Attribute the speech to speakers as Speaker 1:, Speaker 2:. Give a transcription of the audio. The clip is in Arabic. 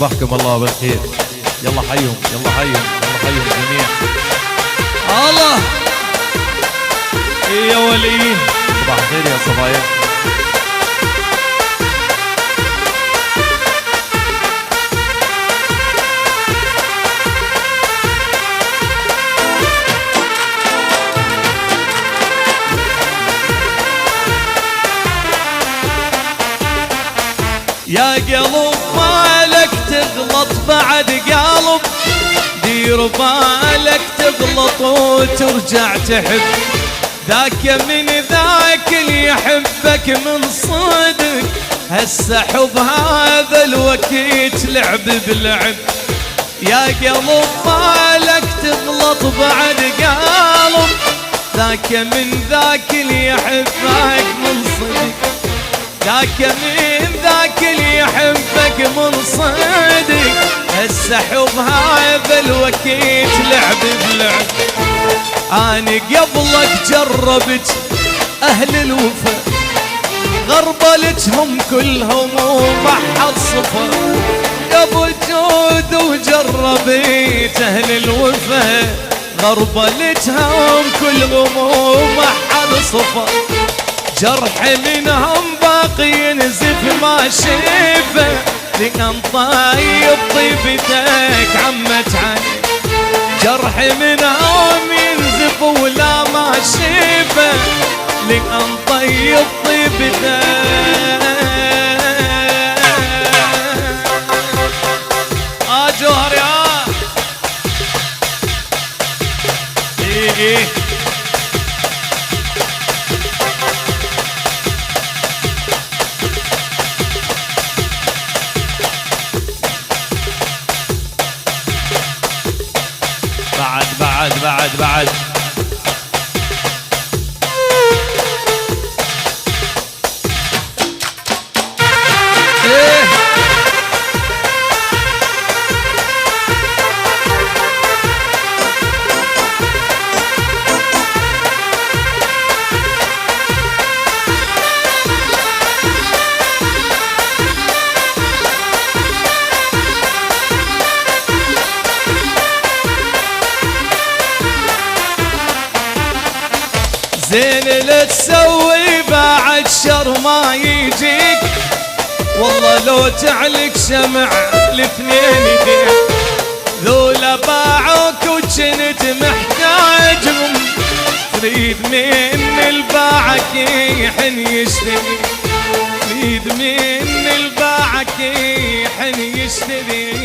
Speaker 1: صبحكم الله بالخير. يلا حيهم يلا حيهم يلا حيهم جميع.
Speaker 2: الله يا ولي
Speaker 1: صباح الخير يا صبايا.
Speaker 2: يا قلب مالك تغلط بعد قلب، دير بالك تغلط وترجع تحب. ذاك من ذاك اللي يحبك من صدق، هسه حب هذا الوقت لعب بلعب. يا قلب مالك تغلط بعد قلب، ذاك من ذاك اللي يحبك من صدق، ذاك من ذاك اللي يحبك من صدق، هسه حب هذا الوقت لعب بلعب. أنا قبلك جربت أهل الوفا، غربلتهم كلهم وما حد صفا. قبل جود وجربت أهل الوفا، غربلتهم كلهم وما حد صفا. جرح منهم باقي ينزف ما شفه، لأن طيب طيبتك عمت عني. جرح منهم ينزف ولا ما شفه، لأن طيب طيبتك. جوهر يا إيه بعد زين لا تسوي بعد شر ما يجيك، والله لو تعلق شمع الاثنين يديك. ذولا باعوك وجنت محتاجهم، تريد من الباعك يحن يشتري، تريد من الباعك يحن يشتري.